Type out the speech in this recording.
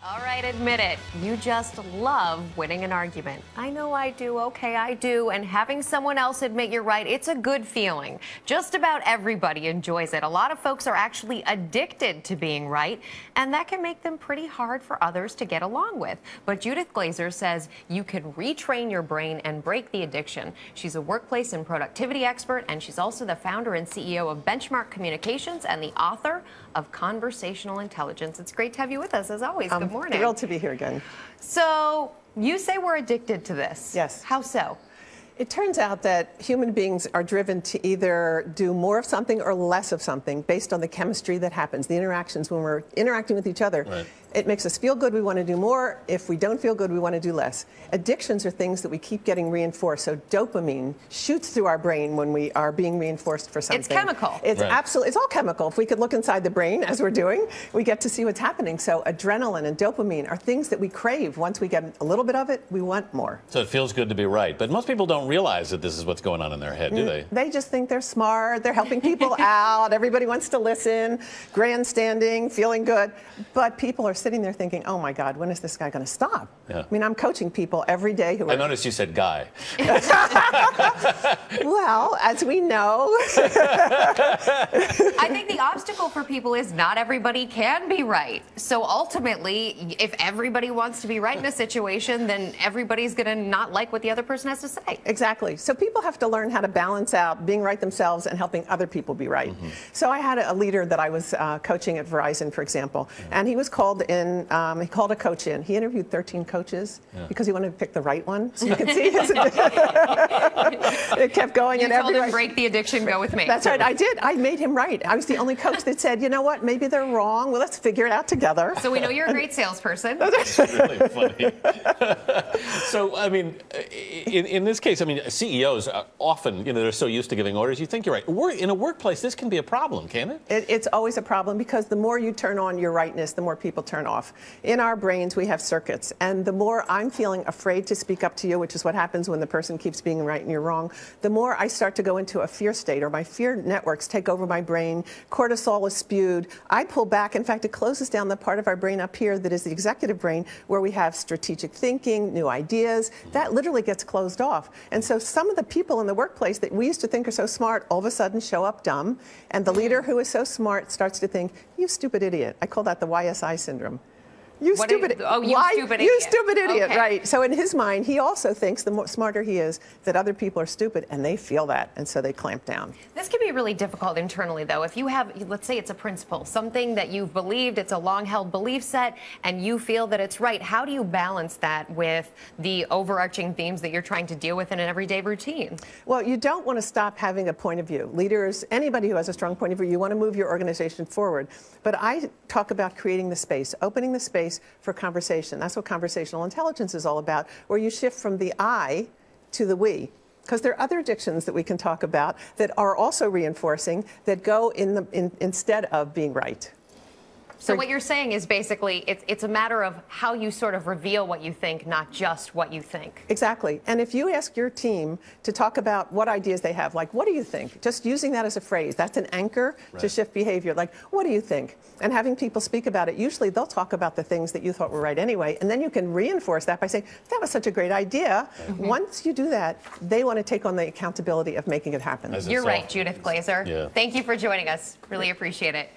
All right, admit it. You just love winning an argument. I know I do. Okay, I do. And having someone else admit you're right, it's a good feeling. Just about everybody enjoys it. A lot of folks are actually addicted to being right, and that can make them pretty hard for others to get along with. But Judith Glaser says you can retrain your brain and break the addiction. She's a workplace and productivity expert, and she's also the founder and CEO of Benchmark Communications and the author of Conversational Intelligence. It's great to have you with us, as always. Good morning. Thrilled to be here again. So you say we're addicted to this. Yes. How so? It turns out that human beings are driven to either do more of something or less of something based on the chemistry that happens, the interactions when we're interacting with each other. Right. It makes us feel good, we want to do more. If we don't feel good, we want to do less. Addictions are things that we keep getting reinforced. So dopamine shoots through our brain when we are being reinforced for something. It's chemical. It's right. absolutely, it's all chemical. If we could look inside the brain, as we're doing, we get to see what's happening. So adrenaline and dopamine are things that we crave. Once we get a little bit of it, we want more. So it feels good to be right. But most people don't realize that this is what's going on in their head, do they? They just think they're smart, they're helping people out, everybody wants to listen, grandstanding, feeling good. But people are sitting there thinking, oh my God, when is this guy going to stop? Yeah. I mean, I'm coaching people every day who I are... noticed you said guy. Well, as we know... I think the obstacle for people is not everybody can be right. So ultimately, if everybody wants to be right in a situation, then everybody's going to not like what the other person has to say. Exactly. So people have to learn how to balance out being right themselves and helping other people be right. So I had a leader that I was coaching at Verizon, for example, and he was called in, he called a coach in. He interviewed 13 coaches because he wanted to pick the right one. So you can see his it kept going. You told him, break the addiction, go with me. That's right. I did. I made him right. I was the only coach that said, you know what, maybe they're wrong. Well, let's figure it out together. So we know you're a great salesperson. That's really funny. So, I mean, in this case, I mean, CEOs are often, you know, they're so used to giving orders. You think you're right. In a workplace, this can be a problem, can't it? It's always a problem because the more you turn on your rightness, the more people turn off. In our brains, we have circuits. And the more I'm feeling afraid to speak up to you, which is what happens when the person keeps being right and you're wrong, the more I start to go into a fear state, or my fear networks take over my brain. Cortisol is spewed. I pull back. In fact, it closes down the part of our brain up here that is the executive brain, where we have strategic thinking, new ideas. That literally gets closed off. And so some of the people in the workplace that we used to think are so smart all of a sudden show up dumb. And the leader who is so smart starts to think, you stupid idiot. I call that the YSI syndrome. You stupid idiot. You stupid idiot, okay. Right. So in his mind, he also thinks the more smarter he is, that other people are stupid, and they feel that, and so they clamp down. This can be really difficult internally, though. If you have, let's say it's a principle, something that you've believed, it's a long-held belief set, and you feel that it's right, how do you balance that with the overarching themes that you're trying to deal with in an everyday routine? Well, you don't want to stop having a point of view. Leaders, anybody who has a strong point of view, you want to move your organization forward. But I talk about creating the space, opening the space for conversation. That's what conversational intelligence is all about, where you shift from the I to the we. Because there are other addictions that we can talk about that are also reinforcing, that go instead of being right. So what you're saying is basically it's a matter of how you sort of reveal what you think, not just what you think. Exactly. And if you ask your team to talk about what ideas they have, like, what do you think? Just using that as a phrase, that's an anchor to shift behavior. Like, what do you think? And having people speak about it, usually they'll talk about the things that you thought were right anyway. And then you can reinforce that by saying, that was such a great idea. Once you do that, they want to take on the accountability of making it happen. You're right, Judith Glaser. Yeah. Thank you for joining us. Really appreciate it.